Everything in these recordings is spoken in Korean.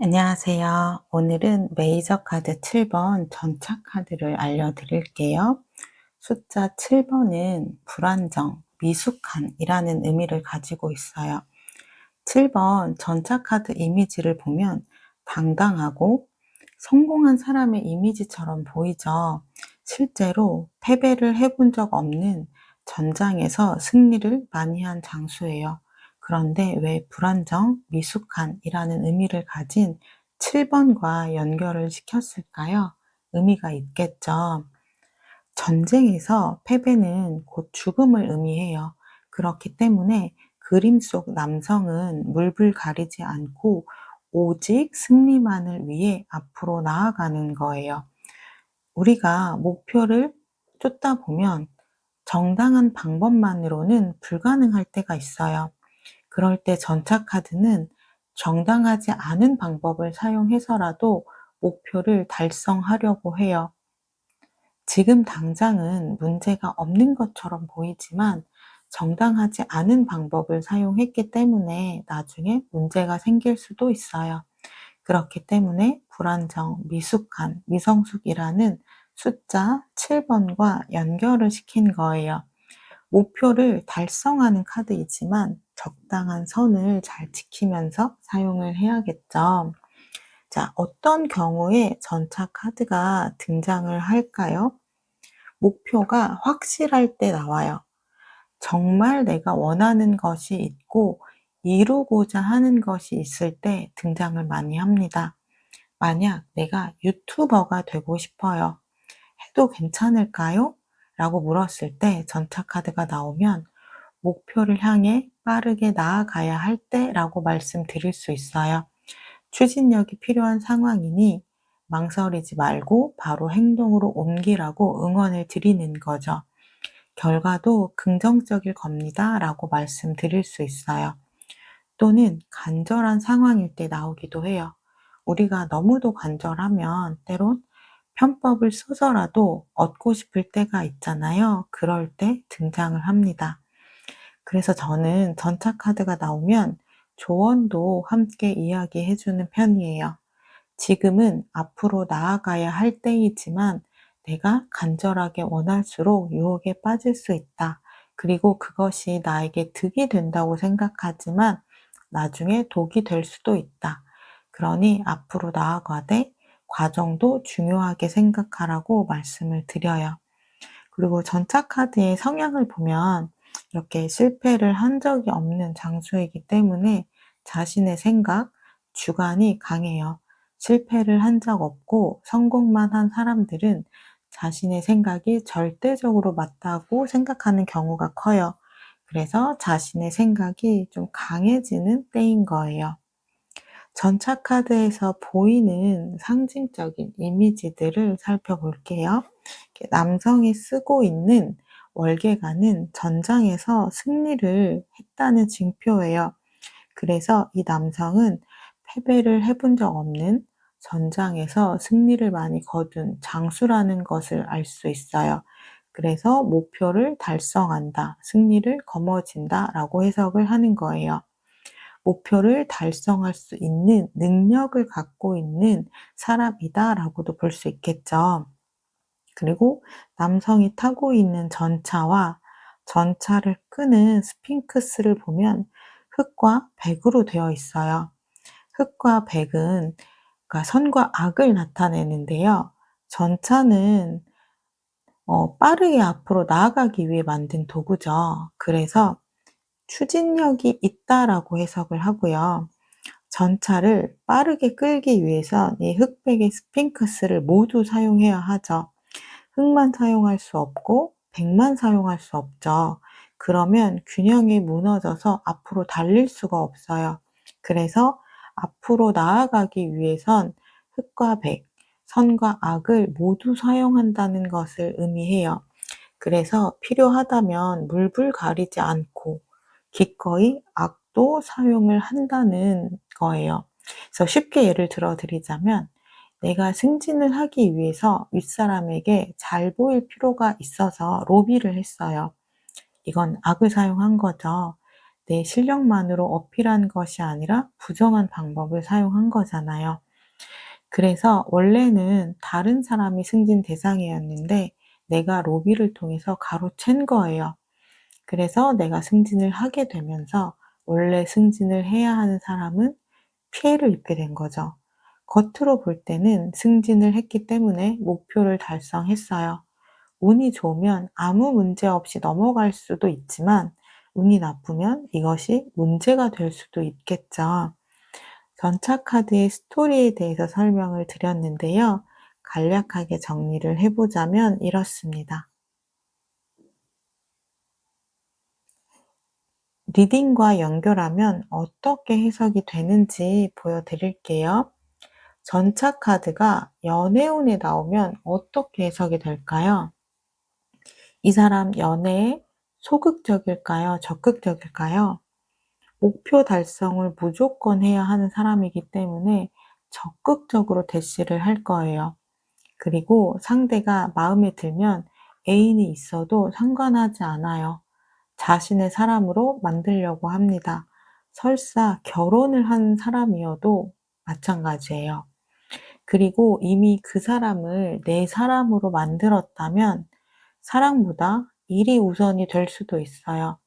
안녕하세요. 오늘은 메이저 카드 7번 전차 카드를 알려드릴게요. 숫자 7번은 불안정, 미숙한이라는 의미를 가지고 있어요. 7번 전차 카드 이미지를 보면 당당하고 성공한 사람의 이미지처럼 보이죠. 실제로 패배를 해본 적 없는 전장에서 승리를 많이 한 장소예요. 그런데 왜 불안정, 미숙한이라는 의미를 가진 7번과 연결을 시켰을까요? 의미가 있겠죠. 전쟁에서 패배는 곧 죽음을 의미해요. 그렇기 때문에 그림 속 남성은 물불 가리지 않고 오직 승리만을 위해 앞으로 나아가는 거예요. 우리가 목표를 쫓다 보면 정당한 방법만으로는 불가능할 때가 있어요. 그럴 때 전차 카드는 정당하지 않은 방법을 사용해서라도 목표를 달성하려고 해요. 지금 당장은 문제가 없는 것처럼 보이지만 정당하지 않은 방법을 사용했기 때문에 나중에 문제가 생길 수도 있어요. 그렇기 때문에 불안정, 미숙한, 미성숙이라는 숫자 7번과 연결을 시킨 거예요. 목표를 달성하는 카드이지만 적당한 선을 잘 지키면서 사용을 해야겠죠. 자, 어떤 경우에 전차 카드가 등장을 할까요? 목표가 확실할 때 나와요. 정말 내가 원하는 것이 있고 이루고자 하는 것이 있을 때 등장을 많이 합니다. 만약 내가 유튜버가 되고 싶어요. 해도 괜찮을까요? 라고 물었을 때 전차 카드가 나오면 목표를 향해 빠르게 나아가야 할 때라고 말씀드릴 수 있어요. 추진력이 필요한 상황이니 망설이지 말고 바로 행동으로 옮기라고 응원을 드리는 거죠. 결과도 긍정적일 겁니다. 라고 말씀드릴 수 있어요. 또는 간절한 상황일 때 나오기도 해요. 우리가 너무도 간절하면 때론 편법을 써서라도 얻고 싶을 때가 있잖아요. 그럴 때 등장을 합니다. 그래서 저는 전차 카드가 나오면 조언도 함께 이야기해 주는 편이에요. 지금은 앞으로 나아가야 할 때이지만 내가 간절하게 원할수록 유혹에 빠질 수 있다. 그리고 그것이 나에게 득이 된다고 생각하지만 나중에 독이 될 수도 있다. 그러니 앞으로 나아가되 과정도 중요하게 생각하라고 말씀을 드려요. 그리고 전차 카드의 성향을 보면 이렇게 실패를 한 적이 없는 장수이기 때문에 자신의 생각, 주관이 강해요. 실패를 한 적 없고 성공만 한 사람들은 자신의 생각이 절대적으로 맞다고 생각하는 경우가 커요. 그래서 자신의 생각이 좀 강해지는 때인 거예요. 전차 카드에서 보이는 상징적인 이미지들을 살펴볼게요. 이렇게 남성이 쓰고 있는 월계관은 전장에서 승리를 했다는 징표예요. 그래서 이 남성은 패배를 해본 적 없는 전장에서 승리를 많이 거둔 장수라는 것을 알 수 있어요. 그래서 목표를 달성한다, 승리를 거머쥔다 라고 해석을 하는 거예요. 목표를 달성할 수 있는 능력을 갖고 있는 사람이다라고도 볼 수 있겠죠. 그리고 남성이 타고 있는 전차와 전차를 끄는 스핑크스를 보면 흑과 백으로 되어 있어요. 흑과 백은 그러니까 선과 악을 나타내는데요. 전차는 빠르게 앞으로 나아가기 위해 만든 도구죠. 그래서 추진력이 있다라고 해석을 하고요. 전차를 빠르게 끌기 위해선 이 흑백의 스핑크스를 모두 사용해야 하죠. 흑만 사용할 수 없고 백만 사용할 수 없죠. 그러면 균형이 무너져서 앞으로 달릴 수가 없어요. 그래서 앞으로 나아가기 위해선 흑과 백, 선과 악을 모두 사용한다는 것을 의미해요. 그래서 필요하다면 물불 가리지 않고 기꺼이 악도 사용을 한다는 거예요. 그래서 쉽게 예를 들어 드리자면 내가 승진을 하기 위해서 윗사람에게 잘 보일 필요가 있어서 로비를 했어요. 이건 악을 사용한 거죠. 내 실력만으로 어필한 것이 아니라 부정한 방법을 사용한 거잖아요. 그래서 원래는 다른 사람이 승진 대상이었는데 내가 로비를 통해서 가로챈 거예요. 그래서 내가 승진을 하게 되면서 원래 승진을 해야 하는 사람은 피해를 입게 된 거죠. 겉으로 볼 때는 승진을 했기 때문에 목표를 달성했어요. 운이 좋으면 아무 문제 없이 넘어갈 수도 있지만 운이 나쁘면 이것이 문제가 될 수도 있겠죠. 전차카드의 스토리에 대해서 설명을 드렸는데요. 간략하게 정리를 해보자면 이렇습니다. 리딩과 연결하면 어떻게 해석이 되는지 보여드릴게요. 전차카드가 연애운에 나오면 어떻게 해석이 될까요? 이 사람 연애에 소극적일까요? 적극적일까요? 목표 달성을 무조건 해야 하는 사람이기 때문에 적극적으로 대시를 할 거예요. 그리고 상대가 마음에 들면 애인이 있어도 상관하지 않아요. 자신의 사람으로 만들려고 합니다. 설사 결혼을 한 사람이어도 마찬가지예요. 그리고 이미 그 사람을 내 사람으로 만들었다면 사랑보다 일이 우선이 될 수도 있어요.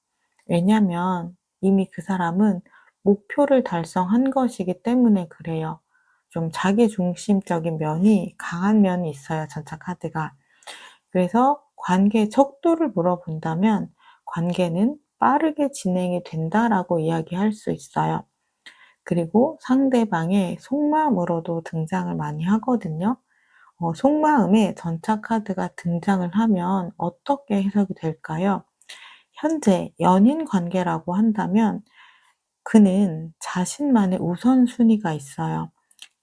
왜냐면 이미 그 사람은 목표를 달성한 것이기 때문에 그래요. 좀 자기중심적인 면이 강한 면이 있어요, 전차 카드가. 그래서 관계의 척도를 물어본다면 관계는 빠르게 진행이 된다라고 이야기할 수 있어요. 그리고 상대방의 속마음으로도 등장을 많이 하거든요. 속마음에 전차 카드가 등장을 하면 어떻게 해석이 될까요? 현재 연인 관계라고 한다면 그는 자신만의 우선순위가 있어요.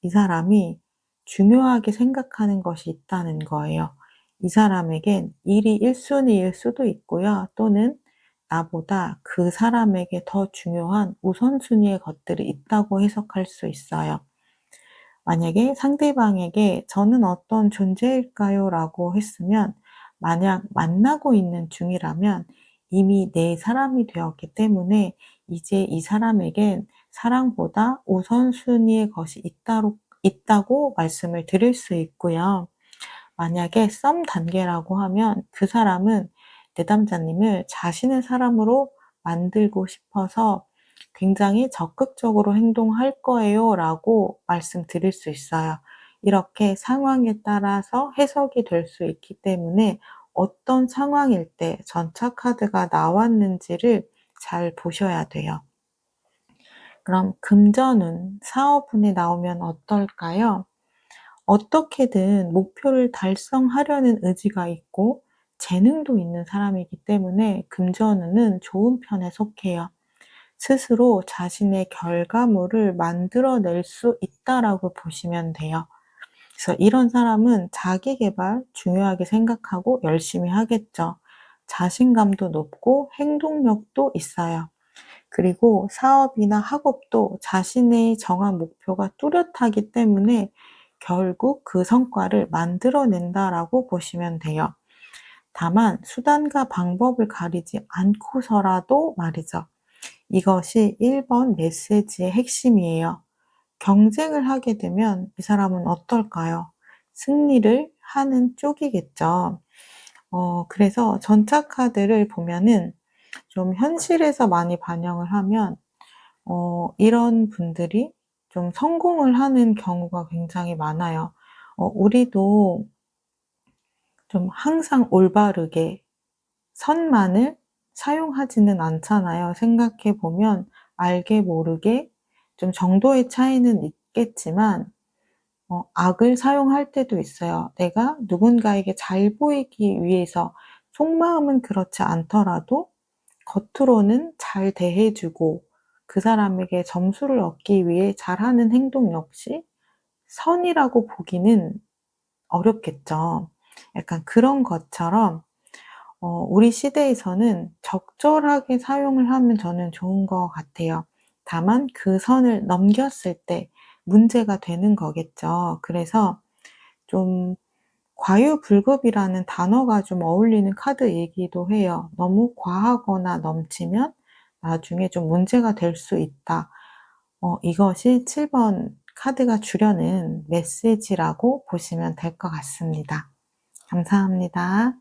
이 사람이 중요하게 생각하는 것이 있다는 거예요. 이 사람에겐 일이 1순위일 수도 있고요. 또는 나보다 그 사람에게 더 중요한 우선순위의 것들이 있다고 해석할 수 있어요. 만약에 상대방에게 "저는 어떤 존재일까요? 라고 했으면 만약 만나고 있는 중이라면 이미 내 사람이 되었기 때문에 이제 이 사람에겐 사랑보다 우선순위의 것이 있다고 말씀을 드릴 수 있고요. 만약에 썸 단계라고 하면 그 사람은 내담자님을 자신의 사람으로 만들고 싶어서 굉장히 적극적으로 행동할 거예요 라고 말씀드릴 수 있어요. 이렇게 상황에 따라서 해석이 될 수 있기 때문에 어떤 상황일 때 전차 카드가 나왔는지를 잘 보셔야 돼요. 그럼 금전운, 사업운에 나오면 어떨까요? 어떻게든 목표를 달성하려는 의지가 있고 재능도 있는 사람이기 때문에 금전운은 좋은 편에 속해요. 스스로 자신의 결과물을 만들어낼 수 있다라고 보시면 돼요. 그래서 이런 사람은 자기 개발 중요하게 생각하고 열심히 하겠죠. 자신감도 높고 행동력도 있어요. 그리고 사업이나 학업도 자신의 정한 목표가 뚜렷하기 때문에 결국 그 성과를 만들어낸다라고 보시면 돼요. 다만 수단과 방법을 가리지 않고서라도 말이죠. 이것이 1번 메시지의 핵심이에요. 경쟁을 하게 되면 이 사람은 어떨까요? 승리를 하는 쪽이겠죠. 그래서 전차 카드를 보면은 좀 현실에서 많이 반영을 하면 이런 분들이 좀 성공을 하는 경우가 굉장히 많아요. 우리도 좀 항상 올바르게 선만을 사용하지는 않잖아요. 생각해 보면 알게 모르게 좀 정도의 차이는 있겠지만 악을 사용할 때도 있어요. 내가 누군가에게 잘 보이기 위해서 속마음은 그렇지 않더라도 겉으로는 잘 대해 주고 그 사람에게 점수를 얻기 위해 잘하는 행동 역시 선이라고 보기는 어렵겠죠. 약간 그런 것처럼 우리 시대에서는 적절하게 사용을 하면 저는 좋은 것 같아요. 다만 그 선을 넘겼을 때 문제가 되는 거겠죠. 그래서 좀 과유불급이라는 단어가 좀 어울리는 카드이기도 해요. 너무 과하거나 넘치면 나중에 좀 문제가 될 수 있다. 이것이 7번 카드가 주려는 메시지라고 보시면 될 것 같습니다. 감사합니다.